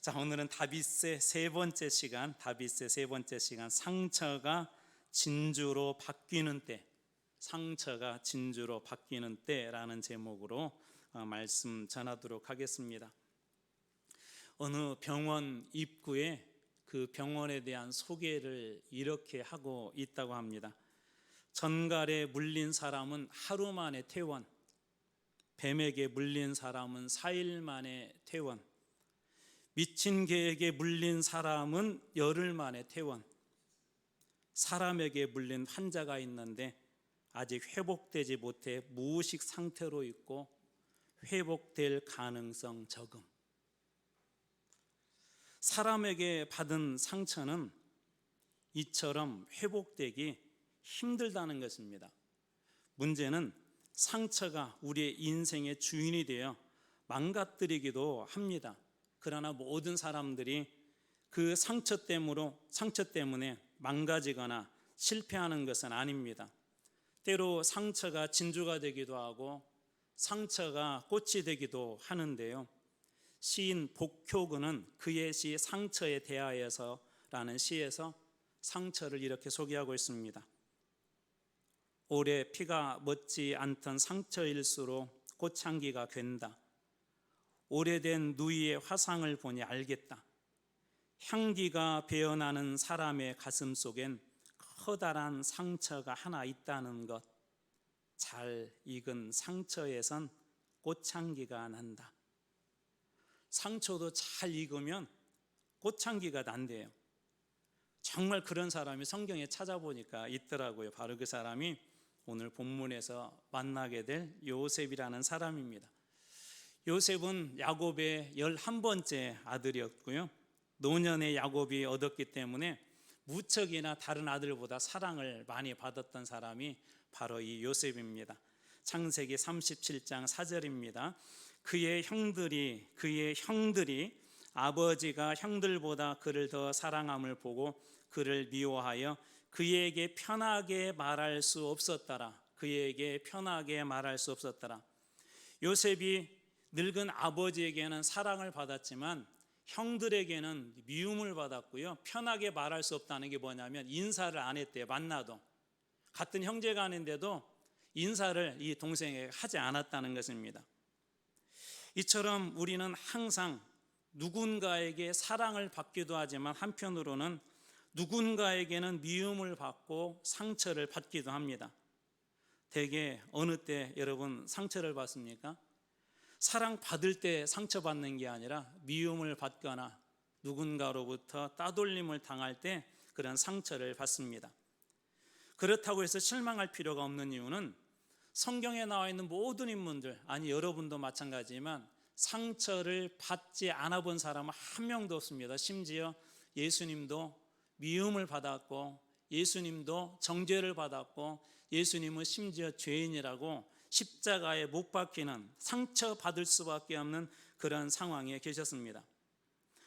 자, 오늘은 다윗의 세 번째 시간, 상처가 진주로 바뀌는 때, 상처가 진주로 바뀌는 때라는 제목으로 말씀 전하도록 하겠습니다. 어느 병원 입구에 그 병원에 대한 소개를 이렇게 하고 있다고 합니다. 전갈에 물린 사람은 하루 만에 퇴원, 뱀에게 물린 사람은 4일 만에 퇴원, 미친 개에게 물린 사람은 열흘 만에 퇴원. 사람에게 물린 환자가 있는데 아직 회복되지 못해 무의식 상태로 있고 회복될 가능성 적음. 사람에게 받은 상처는 이처럼 회복되기 힘들다는 것입니다. 문제는 상처가 우리의 인생의 주인이 되어 망가뜨리기도 합니다. 그러나 모든 사람들이 그 상처 때문에 망가지거나 실패하는 것은 아닙니다. 때로 상처가 진주가 되기도 하고 상처가 꽃이 되기도 하는데요. 시인 복효근은 그의 시 상처에 대하여서라는 시에서 상처를 이렇게 소개하고 있습니다. 오래 피가 멎지 않던 상처일수록 꽃향기가 괜다. 오래된 누이의 화상을 보니 알겠다. 향기가 배어나는 사람의 가슴 속엔 커다란 상처가 하나 있다는 것. 잘 익은 상처에선 꽃향기가 난다. 상처도 잘 익으면 꽃향기가 난대요. 정말 그런 사람이 성경에 찾아보니까 있더라고요. 바로 그 사람이 오늘 본문에서 만나게 될 요셉이라는 사람입니다. 요셉은 야곱의 11번째 아들이었고요. 노년의 야곱이 얻었기 때문에 무척이나 다른 아들보다 사랑을 많이 받았던 사람이 바로 이 요셉입니다. 창세기 37장 4절입니다. 그의 형들이 아버지가 형들보다 그를 더 사랑함을 보고 그를 미워하여 그에게 편하게 말할 수 없었더라. 요셉이 늙은 아버지에게는 사랑을 받았지만 형들에게는 미움을 받았고요. 편하게 말할 수 없다는 게 뭐냐면 인사를 안 했대요. 만나도 같은 형제가 아닌데도 인사를 이 동생에게 하지 않았다는 것입니다. 이처럼 우리는 항상 누군가에게 사랑을 받기도 하지만 한편으로는 누군가에게는 미움을 받고 상처를 받기도 합니다. 대개 어느 때 여러분 상처를 받습니까? 사랑받을 때 상처받는 게 아니라 미움을 받거나 누군가로부터 따돌림을 당할 때 그런 상처를 받습니다. 그렇다고 해서 실망할 필요가 없는 이유는 성경에 나와 있는 모든 인물들, 아니 여러분도 마찬가지지만 상처를 받지 않아 본 사람은 한 명도 없습니다. 심지어 예수님도 미움을 받았고 예수님도 정죄를 받았고 예수님은 심지어 죄인이라고 십자가에 못 박히는 상처받을 수밖에 없는 그런 상황에 계셨습니다.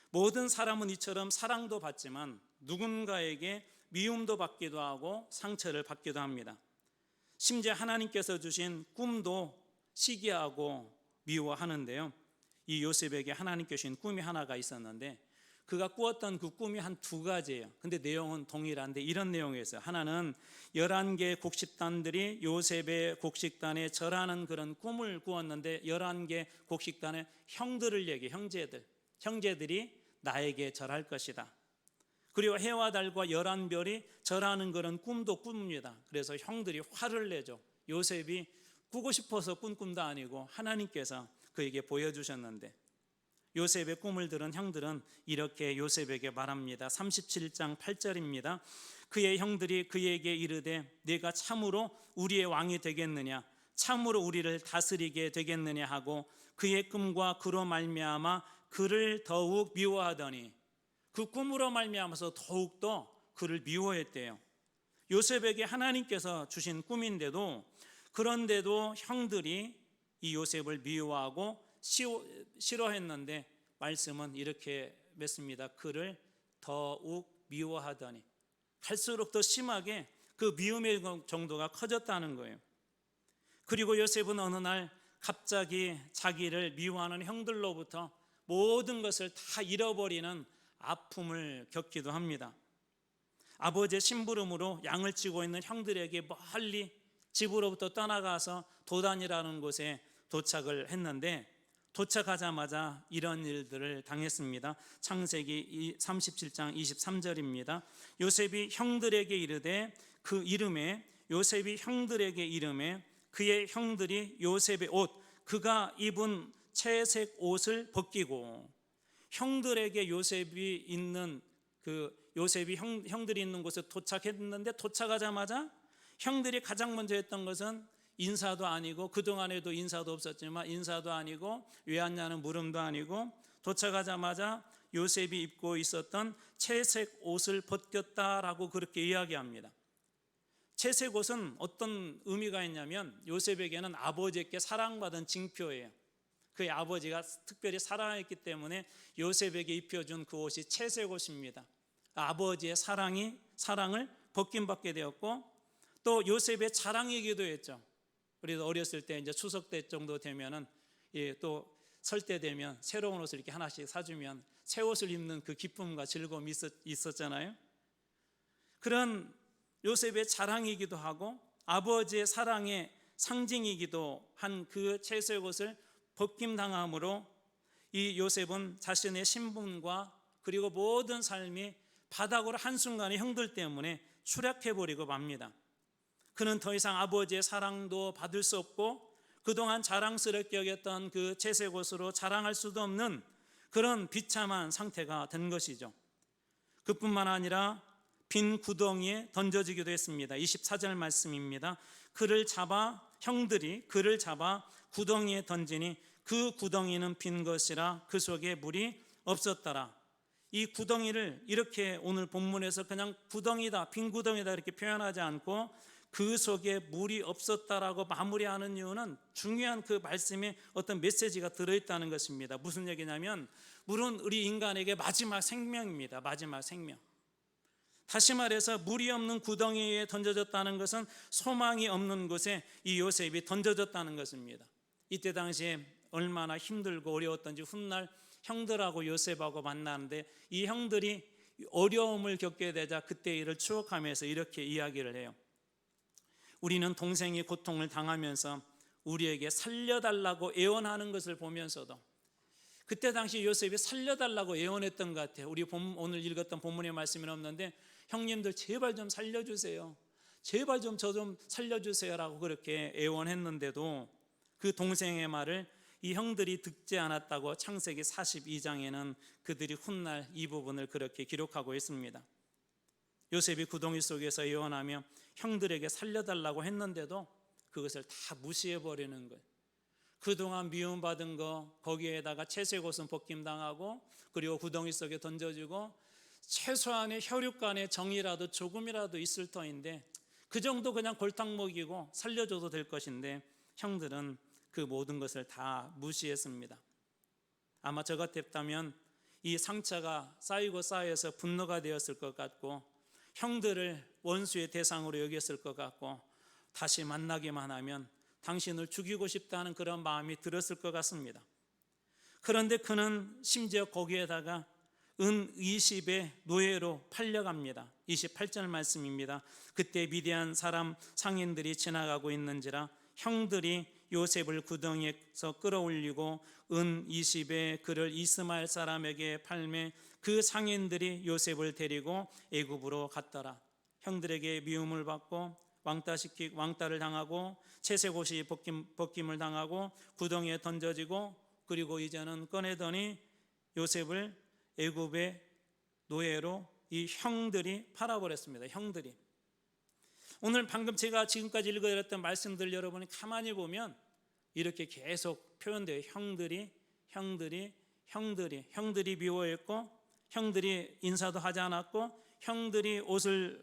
모든 사람은 이처럼 사랑도 받지만 누군가에게 미움도 받기도 하고 상처를 받기도 합니다. 심지어 하나님께서 주신 꿈도 시기하고 미워하는데요. 이 요셉에게 하나님께서 주신 꿈이 하나가 있었는데 그가 꾸었던 그 꿈이 한 2가지예요. 근데 내용은 동일한데 이런 내용이었어요. 하나는 11개 곡식단들이 요셉의 곡식단에 절하는 그런 꿈을 꾸었는데 11개 곡식단의 형들을 얘기해. 형제들이 나에게 절할 것이다. 그리고 해와 달과 11별이 절하는 그런 꿈도 꿉니다. 그래서 형들이 화를 내죠. 요셉이 꾸고 싶어서 꾼 꿈도 아니고 하나님께서 그에게 보여주셨는데 요셉의 꿈을 들은 형들은 이렇게 요셉에게 말합니다. 37장 8절입니다. 그의 형들이 그에게 이르되 네가 참으로 우리의 왕이 되겠느냐, 참으로 우리를 다스리게 되겠느냐 하고 그의 꿈과 그로 말미암아 그를 더욱 미워하더니 그 꿈으로 말미암아서 더욱더 그를 미워했대요. 요셉에게 하나님께서 주신 꿈인데도 그런데도 형들이 이 요셉을 미워하고 싫어했는데 말씀은 이렇게 맺습니다. 그를 더욱 미워하더니 갈수록 더 심하게 그 미움의 정도가 커졌다는 거예요. 그리고 요셉은 어느 날 갑자기 자기를 미워하는 형들로부터 모든 것을 다 잃어버리는 아픔을 겪기도 합니다. 아버지의 심부름으로 양을 치고 있는 형들에게 멀리 집으로부터 떠나가서 도단이라는 곳에 도착을 했는데, 도착하자마자 이런 일들을 당했습니다. 창세기 37장 23절입니다. 요셉이 형들에게 이르되 그 이름에, 요셉이 형들에게 이름에 그의 형들이 요셉의 옷, 그가 입은 채색 옷을 벗기고, 형들에게 요셉이 있는 요셉이 형들이 있는 곳에 도착했는데, 도착하자마자 형들이 가장 먼저 했던 것은 인사도 아니고, 그동안에도 인사도 없었지만 인사도 아니고, 왜 왔냐는 물음도 아니고, 도착하자마자 요셉이 입고 있었던 채색 옷을 벗겼다라고 그렇게 이야기합니다. 채색 옷은 어떤 의미가 있냐면, 요셉에게는 아버지께 사랑받은 징표예요. 그의 아버지가 특별히 사랑했기 때문에 요셉에게 입혀준 그 옷이 채색 옷입니다. 아버지의 사랑을 벗김받게 되었고, 또 요셉의 자랑이기도 했죠. 우리도 어렸을 때 이제 추석 때 정도 되면은 또 설 때 되면 새로운 옷을 이렇게 하나씩 사주면 새 옷을 입는 그 기쁨과 즐거움이 있었잖아요. 그런 요셉의 자랑이기도 하고 아버지의 사랑의 상징이기도 한 그 채색 옷을 벗김당함으로 이 요셉은 자신의 신분과 그리고 모든 삶이 바닥으로 한순간에 형들 때문에 추락해버리고 맙니다. 그는 더 이상 아버지의 사랑도 받을 수 없고, 그동안 자랑스럽게 여겼던 그 채색 옷으로 자랑할 수도 없는 그런 비참한 상태가 된 것이죠. 그뿐만 아니라 빈 구덩이에 던져지기도 했습니다. 24절 말씀입니다. 형들이 그를 잡아 구덩이에 던지니 그 구덩이는 빈 것이라 그 속에 물이 없었더라. 이 구덩이를 이렇게 오늘 본문에서 그냥 구덩이다, 빈 구덩이다 이렇게 표현하지 않고 그 속에 물이 없었다라고 마무리하는 이유는 중요한 그 말씀에 어떤 메시지가 들어있다는 것입니다. 무슨 얘기냐면, 물은 우리 인간에게 마지막 생명입니다. 마지막 생명. 다시 말해서 물이 없는 구덩이에 던져졌다는 것은 소망이 없는 곳에 이 요셉이 던져졌다는 것입니다. 이때 당시에 얼마나 힘들고 어려웠던지 훗날 형들하고 요셉하고 만나는데, 이 형들이 어려움을 겪게 되자 그때 일을 추억하면서 이렇게 이야기를 해요. 우리는 동생이 고통을 당하면서 우리에게 살려달라고 애원하는 것을 보면서도, 그때 당시 요셉이 살려달라고 애원했던 것 같아요. 우리 오늘 읽었던 본문의 말씀은 없는데, 형님들 제발 좀 살려주세요, 제발 좀 저 좀 살려주세요 라고 그렇게 애원했는데도 그 동생의 말을 이 형들이 듣지 않았다고 창세기 42장에는 그들이 훗날 이 부분을 그렇게 기록하고 있습니다. 요셉이 구덩이 속에서 애원하며 형들에게 살려달라고 했는데도 그것을 다 무시해버리는 거예요. 그동안 미움받은 거 거기에다가 채색 옷은 벗김당하고, 그리고 구덩이 속에 던져지고, 최소한의 혈육 간의 정이라도 조금이라도 있을 터인데 그 정도 그냥 골탕 먹이고 살려줘도 될 것인데, 형들은 그 모든 것을 다 무시했습니다. 아마 저 같았다면 이 상처가 쌓이고 쌓여서 분노가 되었을 것 같고, 형들을 원수의 대상으로 여겼을 것 같고, 다시 만나기만 하면 당신을 죽이고 싶다는 그런 마음이 들었을 것 같습니다. 그런데 그는 심지어 거기에다가 은 20의 노예로 팔려갑니다. 28절 말씀입니다. 그때 미디안 사람 상인들이 지나가고 있는지라 형들이 요셉을 구덩이에서 끌어올리고 은 20에 그를 이스마엘 사람에게 팔매 그 상인들이 요셉을 데리고 애굽으로 갔더라. 형들에게 미움을 받고 왕따를 당하고 채색 옷이 벗김을 당하고 구덩이에 던져지고, 그리고 이제는 꺼내더니 요셉을 애굽의 노예로 이 형들이 팔아버렸습니다. 형들이. 오늘 방금 제가 지금까지 읽어드렸던 말씀들 여러분이 가만히 보면 이렇게 계속 표현돼요. 형들이 미워했고, 형들이 인사도 하지 않았고, 형들이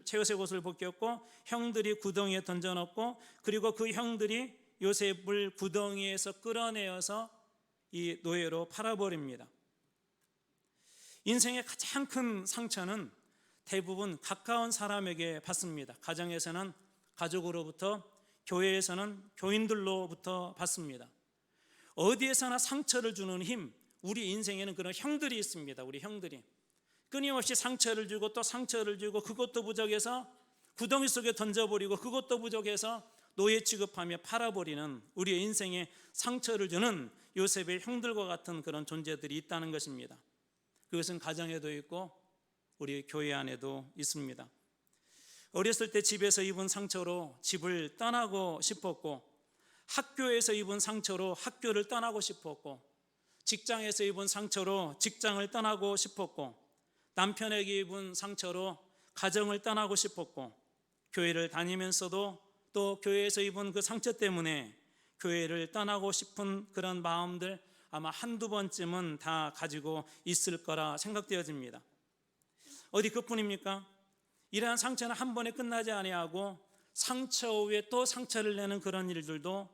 채색 옷을 벗겼고, 형들이 구덩이에 던져놓고, 그리고 그 형들이 요셉을 구덩이에서 끌어내어서 이 노예로 팔아버립니다. 인생의 가장 큰 상처는 대부분 가까운 사람에게 받습니다. 가정에서는 가족으로부터, 교회에서는 교인들로부터 받습니다. 어디에서나 상처를 주는 힘, 우리 인생에는 그런 형들이 있습니다. 우리 형들이 끊임없이 상처를 주고 또 상처를 주고, 그것도 부족해서 구덩이 속에 던져버리고, 그것도 부족해서 노예 취급하며 팔아버리는 우리의 인생에 상처를 주는 요셉의 형들과 같은 그런 존재들이 있다는 것입니다. 그것은 가정에도 있고 우리 교회 안에도 있습니다. 어렸을 때 집에서 입은 상처로 집을 떠나고 싶었고, 학교에서 입은 상처로 학교를 떠나고 싶었고, 직장에서 입은 상처로 직장을 떠나고 싶었고, 남편에게 입은 상처로 가정을 떠나고 싶었고, 교회를 다니면서도 또 교회에서 입은 그 상처 때문에 교회를 떠나고 싶은 그런 마음들 아마 한두 번쯤은 다 가지고 있을 거라 생각되어집니다. 어디 그뿐입니까? 이러한 상처는 한 번에 끝나지 아니하고 상처 후에 또 상처를 내는 그런 일들도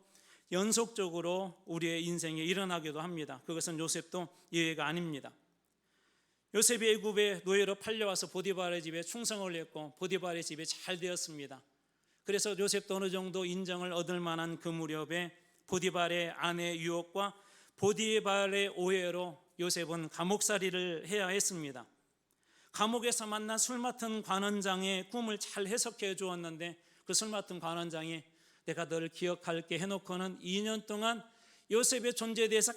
연속적으로 우리의 인생에 일어나기도 합니다. 그것은 요셉도 예외가 아닙니다. 요셉이 애굽의 노예로 팔려와서 보디발의 집에 충성을 했고, 보디발의 집에 잘 되었습니다. 그래서 요셉도 어느 정도 인정을 얻을 만한 그 무렵에 보디발의 아내 유혹과 보디발의 오해로 요셉은 감옥살이를 해야 했습니다. 감옥에서 만난 술 맡은 관원장의 꿈을 잘 해석해 주었는데, 그 술 맡은 관원장이 내가 너를 기억할게 해놓고는 2년 동안 요셉의 존재에 대해서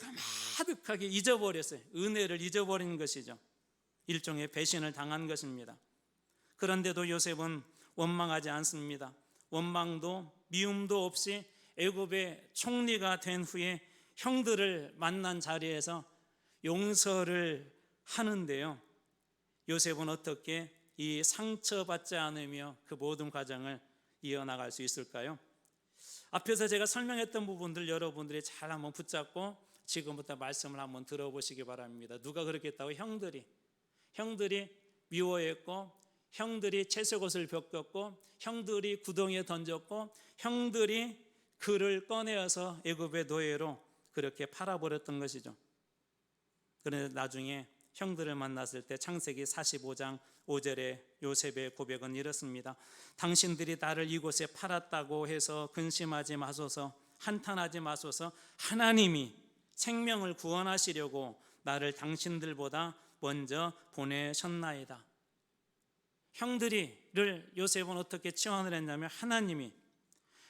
가득하게 잊어버렸어요. 은혜를 잊어버린 것이죠. 일종의 배신을 당한 것입니다. 그런데도 요셉은 원망하지 않습니다. 원망도 미움도 없이 애굽의 총리가 된 후에 형들을 만난 자리에서 용서를 하는데요, 요셉은 어떻게 이 상처받지 않으며 그 모든 과정을 이어나갈 수 있을까요? 앞에서 제가 설명했던 부분들 여러분들이 잘 한번 붙잡고 지금부터 말씀을 한번 들어보시기 바랍니다. 누가 그렇게 했다고? 형들이 미워했고, 형들이 채색옷을 벗겼고, 형들이 구덩이에 던졌고, 형들이 그를 꺼내어서 애굽의 노예로 그렇게 팔아버렸던 것이죠. 그런데 나중에 형들을 만났을 때 창세기 45장 5절에 요셉의 고백은 이렇습니다. 당신들이 나를 이곳에 팔았다고 해서 근심하지 마소서, 한탄하지 마소서. 하나님이 생명을 구원하시려고 나를 당신들보다 먼저 보내셨나이다. 형들이를 요셉은 어떻게 치환을 했냐면,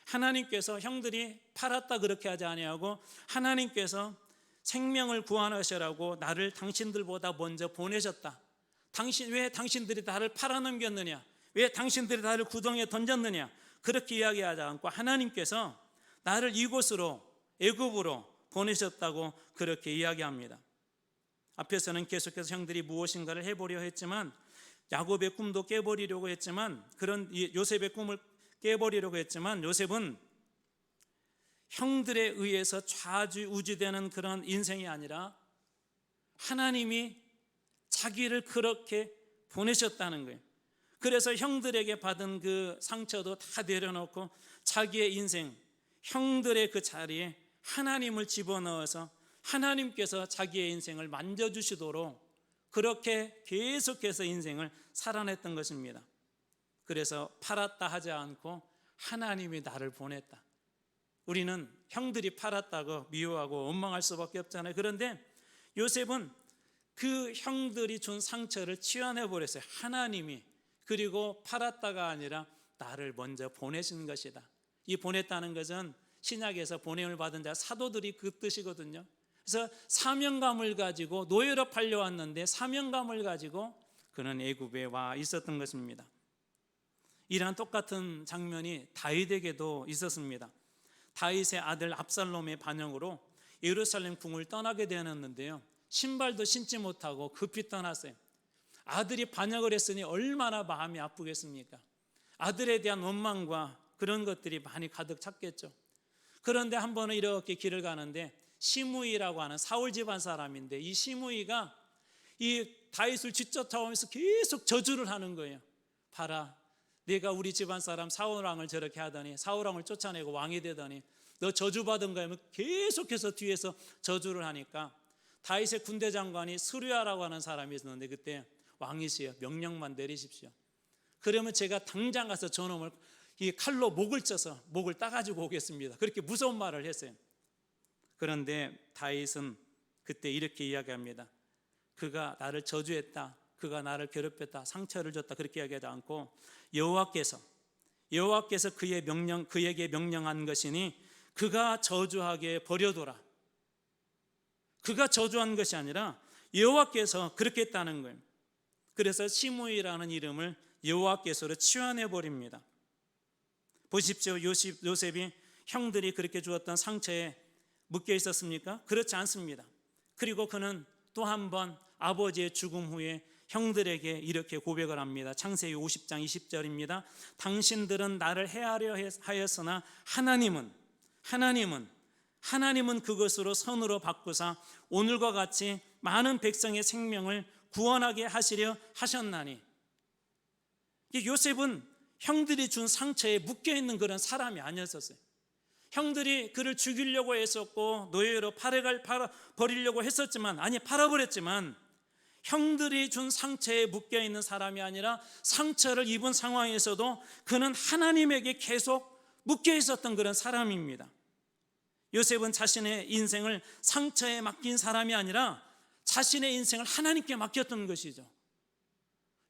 하나님께서 형들이 팔았다 그렇게 하지 아니하고, 하나님께서 생명을 구원하시라고 나를 당신들보다 먼저 보내셨다. 왜 당신들이 나를 팔아넘겼느냐, 왜 당신들이 나를 구덩이에 던졌느냐, 그렇게 이야기하지 않고 하나님께서 나를 이곳으로, 애굽으로 보내셨다고 그렇게 이야기합니다. 앞에서는 계속해서 형들이 무엇인가를 해보려 했지만, 야곱의 꿈도 깨버리려고 했지만, 그런 요셉의 꿈을 깨버리려고 했지만, 요셉은 형들에 의해서 좌지우지되는 그런 인생이 아니라 하나님이 자기를 그렇게 보내셨다는 거예요. 그래서 형들에게 받은 그 상처도 다 내려놓고 자기의 인생, 형들의 그 자리에 하나님을 집어넣어서 하나님께서 자기의 인생을 만져주시도록 그렇게 계속해서 인생을 살아냈던 것입니다. 그래서 팔았다 하지 않고 하나님이 나를 보냈다. 우리는 형들이 팔았다고 미워하고 원망할 수밖에 없잖아요. 그런데 요셉은 그 형들이 준 상처를 치환해버렸어요. 하나님이, 그리고 팔았다가 아니라 나를 먼저 보내신 것이다. 이 보냈다는 것은 신약에서 보냄을 받은 자, 사도들이 그 뜻이거든요. 그래서 사명감을 가지고 노예로 팔려왔는데 사명감을 가지고 그는 애굽에 와 있었던 것입니다. 이러한 똑같은 장면이 다윗에게도 있었습니다. 다윗의 아들 압살롬의 반역으로 예루살렘 궁을 떠나게 되었는데요, 신발도 신지 못하고 급히 떠났어요. 아들이 반역을 했으니 얼마나 마음이 아프겠습니까? 아들에 대한 원망과 그런 것들이 많이 가득 찼겠죠. 그런데 한 번은 이렇게 길을 가는데 시므이라고 하는 사울 집안 사람인데, 이 시므이가 이 다윗을 뒤쫓아오면서 계속 저주를 하는 거예요. 봐라, 네가 우리 집안 사람 사울왕을 저렇게 하더니, 사울왕을 쫓아내고 왕이 되더니 너 저주받은 거야. 계속해서 뒤에서 저주를 하니까 다윗의 군대 장관이 스루야라고 하는 사람이 있었는데, 그때 왕이시여, 명령만 내리십시오. 그러면 제가 당장 가서 저놈을 이 칼로 목을 쪄서 목을 따가지고 오겠습니다. 그렇게 무서운 말을 했어요. 그런데 다윗은 그때 이렇게 이야기합니다. 그가 나를 저주했다, 그가 나를 괴롭혔다, 상처를 줬다, 그렇게 이야기하지 않고 여호와께서 그에게 명령한 것이니 그가 저주하게 버려둬라. 그가 저주한 것이 아니라 여호와께서 그렇게 했다는 거예요. 그래서 시므이라는 이름을 여호와께서로 치환해 버립니다. 보십시오. 요셉이 형들이 그렇게 주었던 상처에 묶여 있었습니까? 그렇지 않습니다. 그리고 그는 또 한 번 아버지의 죽음 후에 형들에게 이렇게 고백을 합니다. 창세기 50장 20절입니다. 당신들은 나를 해하려 하였으나 하나님은 그것으로 선으로 바꾸사 오늘과 같이 많은 백성의 생명을 구원하게 하시려 하셨나니. 요셉은 형들이 준 상처에 묶여있는 그런 사람이 아니었어요. 형들이 그를 죽이려고 했었고 노예로 팔아버리려고 했었지만, 팔아버렸지만 형들이 준 상처에 묶여있는 사람이 아니라 상처를 입은 상황에서도 그는 하나님에게 계속 묶여있었던 그런 사람입니다. 요셉은 자신의 인생을 상처에 맡긴 사람이 아니라 자신의 인생을 하나님께 맡겼던 것이죠.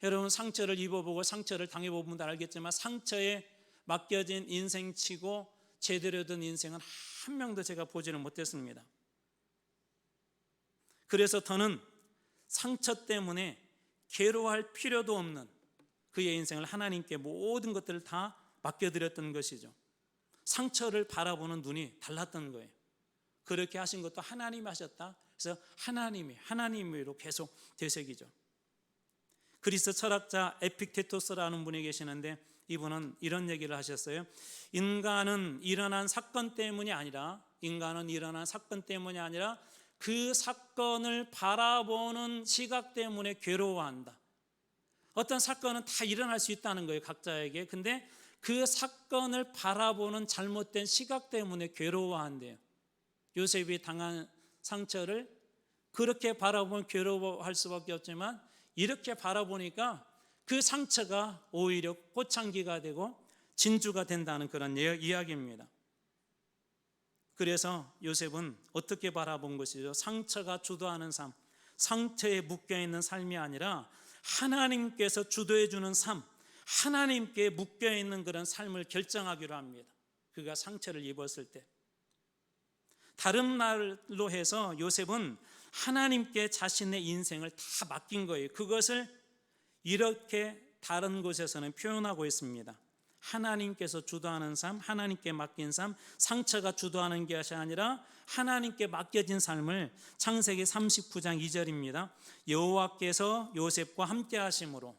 여러분, 상처를 입어보고 상처를 당해보면 알겠지만 상처에 맡겨진 인생치고 제대로 된 인생은 한 명도 제가 보지를 못했습니다. 그래서 저는 상처 때문에 괴로워할 필요도 없는 그의 인생을 하나님께 모든 것들을 다 맡겨드렸던 것이죠. 상처를 바라보는 눈이 달랐던 거예요. 그렇게 하신 것도 하나님이 하셨다. 그래서 하나님으로 계속 되새기죠. 그리스 철학자 에픽테토스라는 분이 계시는데 이분은 이런 얘기를 하셨어요. 인간은 일어난 사건 때문이 아니라 그 사건을 바라보는 시각 때문에 괴로워한다. 어떤 사건은 다 일어날 수 있다는 거예요, 각자에게. 근데 그 사건을 바라보는 잘못된 시각 때문에 괴로워한대요. 요셉이 당한 상처를 그렇게 바라보면 괴로워할 수밖에 없지만 이렇게 바라보니까 그 상처가 오히려 꽃향기가 되고 진주가 된다는 그런 이야기입니다. 그래서 요셉은 어떻게 바라본 것이죠? 상처가 주도하는 삶, 상처에 묶여있는 삶이 아니라 하나님께서 주도해 주는 삶, 하나님께 묶여있는 그런 삶을 결정하기로 합니다. 그가 상처를 입었을 때. 다른 말로 해서 요셉은 하나님께 자신의 인생을 다 맡긴 거예요. 그것을 이렇게 다른 곳에서는 표현하고 있습니다. 하나님께서 주도하는 삶, 하나님께 맡긴 삶, 상처가 주도하는 것이 아니라 하나님께 맡겨진 삶을 창세기 39장 2절입니다. 여호와께서 요셉과 함께 하심으로,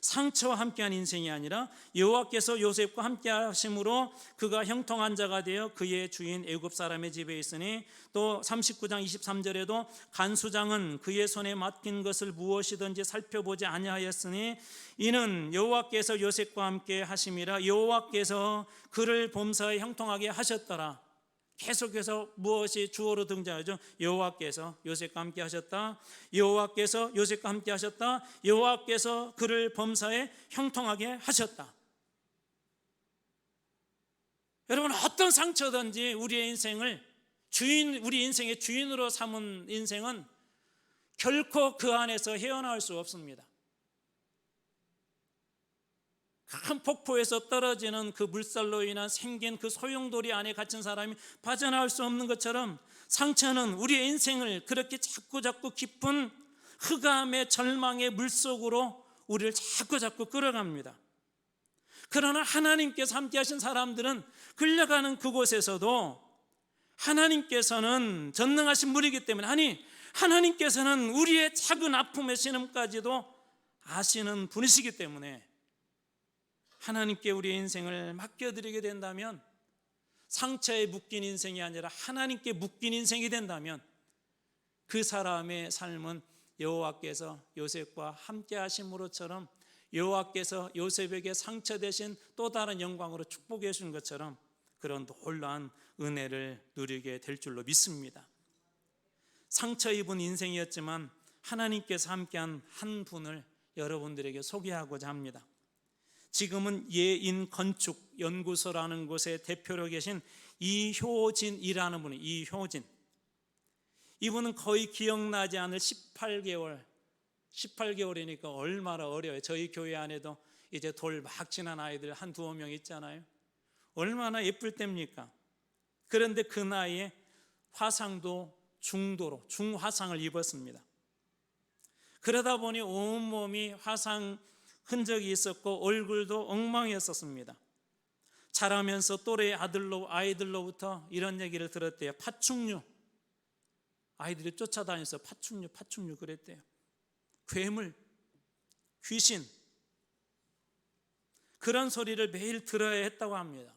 상처와 함께한 인생이 아니라 여호와께서 요셉과 함께 하심으로 그가 형통한 자가 되어 그의 주인 애굽 사람의 집에 있으니, 또 39장 23절에도 간수장은 그의 손에 맡긴 것을 무엇이든지 살펴보지 아니하였으니 이는 여호와께서 요셉과 함께 하심이라. 여호와께서 그를 범사에 형통하게 하셨더라. 계속해서 무엇이 주어로 등장하죠? 여호와께서 요셉과 함께 하셨다. 여호와께서 요셉과 함께 하셨다. 여호와께서 그를 범사에 형통하게 하셨다. 여러분, 어떤 상처든지 우리 인생의 주인으로 삼은 인생은 결코 그 안에서 헤어나올 수 없습니다. 큰 폭포에서 떨어지는 그 물살로 인한 생긴 그 소용돌이 안에 갇힌 사람이 빠져나올 수 없는 것처럼 상처는 우리의 인생을 그렇게 자꾸 깊은 흑암의 절망의 물속으로 우리를 자꾸 끌어갑니다. 그러나 하나님께서 함께 하신 사람들은 끌려가는 그곳에서도 하나님께서는 전능하신 분이기 때문에, 하나님께서는 우리의 작은 아픔의 신음까지도 아시는 분이시기 때문에 하나님께 우리의 인생을 맡겨드리게 된다면, 상처에 묶인 인생이 아니라 하나님께 묶인 인생이 된다면 그 사람의 삶은 여호와께서 요셉과 함께 하심으로처럼, 여호와께서 요셉에게 상처 대신 또 다른 영광으로 축복해 주신 것처럼 그런 놀라운 은혜를 누리게 될 줄로 믿습니다. 상처 입은 인생이었지만 하나님께서 함께한 한 분을 여러분들에게 소개하고자 합니다. 지금은 예인건축연구소라는 곳에 대표로 계신 이효진이라는 분이, 이효진, 이분은 거의 기억나지 않을 18개월이니까 얼마나 어려워요. 저희 교회 안에도 이제 돌 막 지난 아이들 한 두어 명 있잖아요. 얼마나 예쁠 때입니까? 그런데 그 나이에 화상도 중도로 중화상을 입었습니다. 그러다 보니 온몸이 화상 흔적이 있었고 얼굴도 엉망이었었습니다. 자라면서 또래 아이들로부터 이런 얘기를 들었대요. 파충류, 아이들이 쫓아다녀서 파충류 그랬대요. 괴물, 귀신, 그런 소리를 매일 들어야 했다고 합니다.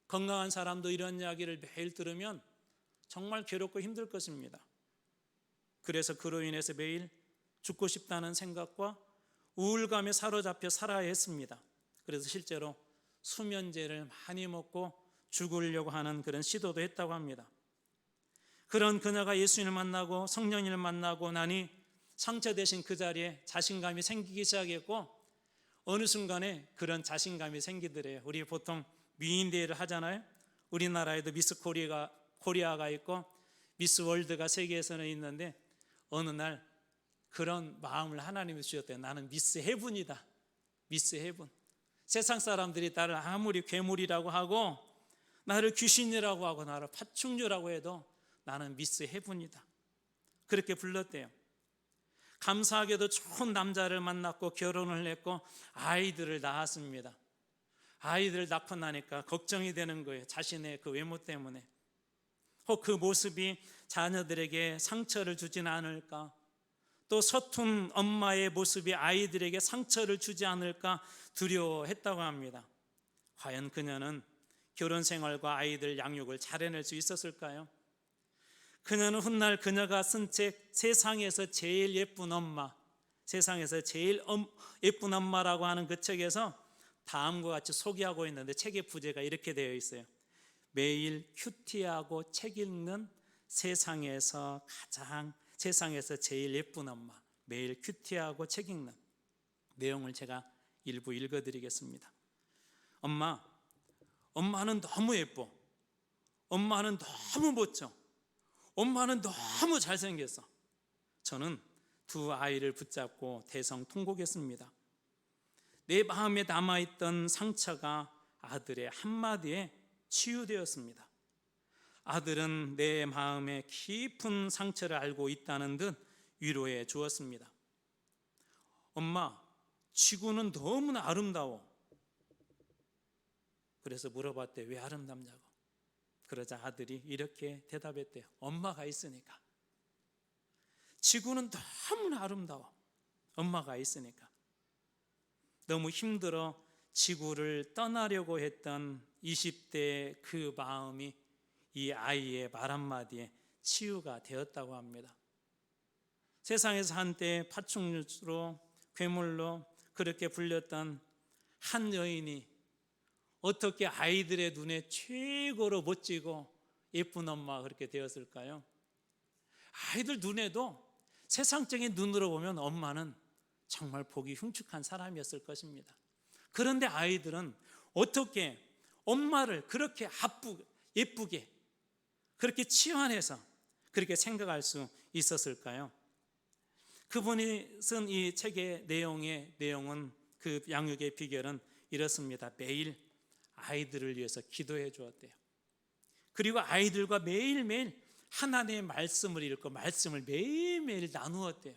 건강한 사람도 이런 이야기를 매일 들으면 정말 괴롭고 힘들 것입니다. 그래서 그로 인해서 매일 죽고 싶다는 생각과 우울감에 사로잡혀 살아야 했습니다. 그래서 실제로 수면제를 많이 먹고 죽으려고 하는 그런 시도도 했다고 합니다. 그런 그녀가 예수님을 만나고 성령님을 만나고 나니 상처 대신 그 자리에 자신감이 생기기 시작했고, 어느 순간에 그런 자신감이 생기더래요. 우리 보통 미인대회를 하잖아요. 우리나라에도 미스 코리아가 있고 미스 월드가 세계에서는 있는데, 어느 날 그런 마음을 하나님이 주셨대요. 나는 미스 헤븐이다. 미스 헤븐. 세상 사람들이 나를 아무리 괴물이라고 하고 나를 귀신이라고 하고 나를 파충류라고 해도 나는 미스 헤븐이다. 그렇게 불렀대요. 감사하게도 좋은 남자를 만났고 결혼을 했고 아이들을 낳았습니다. 아이들을 낳고 나니까 걱정이 되는 거예요. 자신의 그 외모 때문에. 혹 그 모습이 자녀들에게 상처를 주지는 않을까, 또 서툰 엄마의 모습이 아이들에게 상처를 주지 않을까 두려워했다고 합니다. 과연 그녀는 결혼 생활과 아이들 양육을 잘 해낼 수 있었을까요? 그녀는 훗날 그녀가 쓴 책 세상에서 제일 예쁜 엄마, 세상에서 제일 예쁜 엄마라고 하는 그 책에서 다음과 같이 소개하고 있는데, 책의 부제가 이렇게 되어 있어요. 매일 큐티하고 책 읽는 세상에서 제일 예쁜 엄마. 매일 큐티하고 책 읽는 내용을 제가 일부 읽어드리겠습니다. 엄마는 너무 예뻐. 엄마는 너무 멋져. 엄마는 너무 잘생겼어. 저는 두 아이를 붙잡고 대성통곡했습니다. 내 마음에 남아있던 상처가 아들의 한마디에 치유되었습니다. 아들은 내 마음에 깊은 상처를 알고 있다는 듯 위로해 주었습니다. 엄마, 지구는 너무나 아름다워. 그래서 물어봤대. 왜 아름답냐고. 그러자 아들이 이렇게 대답했대요. 엄마가 있으니까. 지구는 너무나 아름다워. 엄마가 있으니까. 너무 힘들어 지구를 떠나려고 했던 20대의 그 마음이 이 아이의 말 한마디에 치유가 되었다고 합니다. 세상에서 한때 파충류로, 괴물로 그렇게 불렸던 한 여인이 어떻게 아이들의 눈에 최고로 멋지고 예쁜 엄마가 그렇게 되었을까요? 아이들 눈에도 세상적인 눈으로 보면 엄마는 정말 보기 흉측한 사람이었을 것입니다. 그런데 아이들은 어떻게 엄마를 그렇게 예쁘게, 그렇게 치환해서 그렇게 생각할 수 있었을까요? 그분이 쓴 이 책의 내용은, 그 양육의 비결은 이렇습니다. 매일 아이들을 위해서 기도해 주었대요. 그리고 아이들과 매일매일 하나님의 말씀을 읽고 말씀을 매일매일 나누었대요.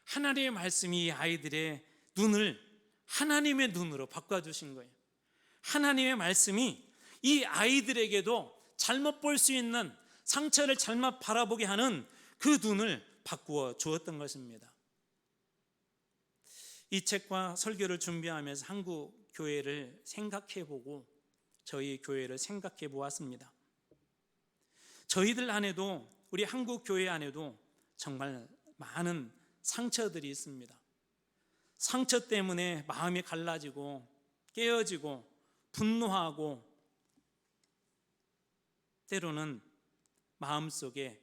하나님의 말씀이 이 아이들의 눈을 하나님의 눈으로 바꿔주신 거예요. 하나님의 말씀이 이 아이들에게도 잘못 볼 수 있는, 상처를 잘못 바라보게 하는 그 눈을 바꾸어 주었던 것입니다. 이 책과 설교를 준비하면서 한국 교회를 생각해보고 저희 교회를 생각해 보았습니다. 저희들 안에도, 우리 한국 교회 안에도 정말 많은 상처들이 있습니다. 상처 때문에 마음이 갈라지고 깨어지고 분노하고 때로는 마음속에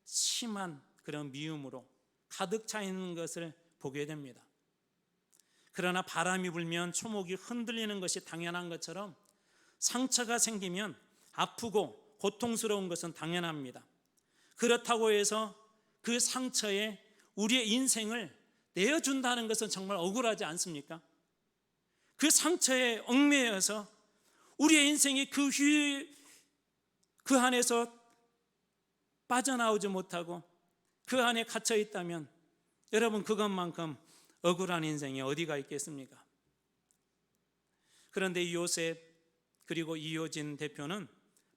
심한 그런 미움으로 가득 차 있는 것을 보게 됩니다. 그러나 바람이 불면 초목이 흔들리는 것이 당연한 것처럼 상처가 생기면 아프고 고통스러운 것은 당연합니다. 그렇다고 해서 그 상처에 우리의 인생을 내어준다는 것은 정말 억울하지 않습니까? 그 상처에 얽매여서 우리의 인생이 그 안에서 빠져나오지 못하고 그 안에 갇혀 있다면 여러분, 그것만큼 억울한 인생이 어디가 있겠습니까? 그런데 이 요셉 그리고 이효진 대표는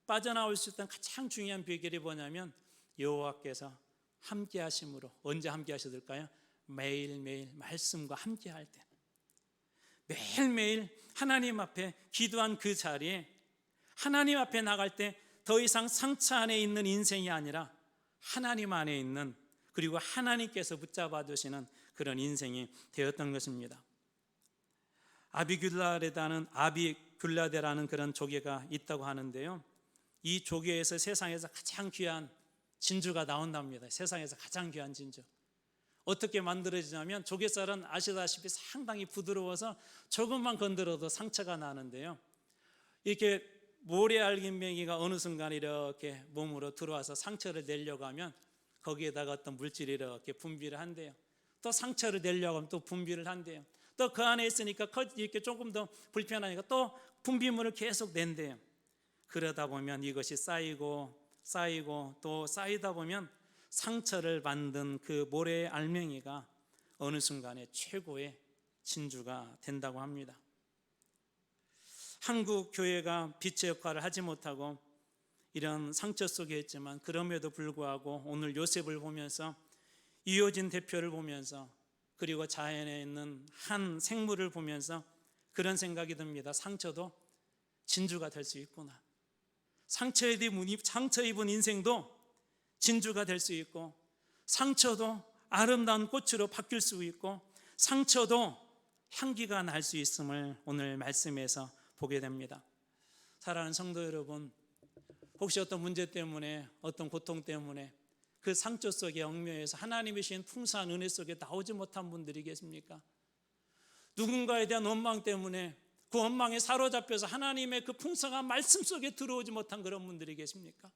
빠져나올 수 있던 가장 중요한 비결이 뭐냐면 여호와께서 함께 하심으로. 언제 함께 하셔들까요? 매일매일 말씀과 함께 할 때, 매일매일 하나님 앞에 기도한 그 자리에 하나님 앞에 나갈 때 더 이상 상처 안에 있는 인생이 아니라 하나님 안에 있는, 그리고 하나님께서 붙잡아 두시는 그런 인생이 되었던 것입니다. 아비귤라데라는 그런 조개가 있다고 하는데요, 이 조개에서 세상에서 가장 귀한 진주가 나온답니다. 세상에서 가장 귀한 진주. 어떻게 만들어지냐면 조개살은 아시다시피 상당히 부드러워서 조금만 건드려도 상처가 나는데요, 이렇게 모래알갱이가 어느 순간 이렇게 몸으로 들어와서 상처를 내려고 하면 거기에다가 어떤 물질이 이렇게 분비를 한대요. 또 상처를 내려고 하면 또 분비를 한대요. 또 그 안에 있으니까 이렇게 조금 더 불편하니까 또 분비물을 계속 낸대요. 그러다 보면 이것이 쌓이고 또 쌓이다 보면 상처를 만든 그 모래의 알맹이가 어느 순간에 최고의 진주가 된다고 합니다. 한국 교회가 빛의 역할을 하지 못하고 이런 상처 속에 있지만, 그럼에도 불구하고 오늘 요셉을 보면서, 이효진 대표를 보면서, 그리고 자연에 있는 한 생물을 보면서 그런 생각이 듭니다. 상처도 진주가 될 수 있구나. 상처 입은 인생도 진주가 될 수 있고, 상처도 아름다운 꽃으로 바뀔 수 있고, 상처도 향기가 날 수 있음을 오늘 말씀에서 보게 됩니다. 사랑하는 성도 여러분, 혹시 어떤 문제 때문에, 어떤 고통 때문에 그 상처 속에 얽매여서 하나님이 주신 풍성한 은혜 속에 나오지 못한 분들이 계십니까? 누군가에 대한 원망 때문에 그 원망에 사로잡혀서 하나님의 그 풍성한 말씀 속에 들어오지 못한 그런 분들이 계십니까?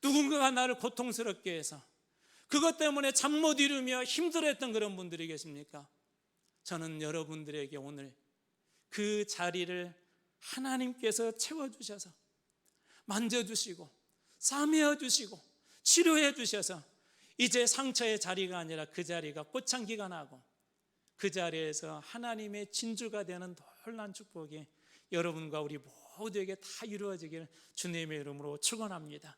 누군가가 나를 고통스럽게 해서 그것 때문에 잠 못 이루며 힘들어했던 그런 분들이 계십니까? 저는 여러분들에게 오늘 그 자리를 하나님께서 채워주셔서, 만져주시고 싸매어 주시고 치료해 주셔서 이제 상처의 자리가 아니라 그 자리가 꽃향기가 나고 그 자리에서 하나님의 진주가 되는 놀라운 축복이 여러분과 우리 모두에게 다 이루어지길 주님의 이름으로 축원합니다.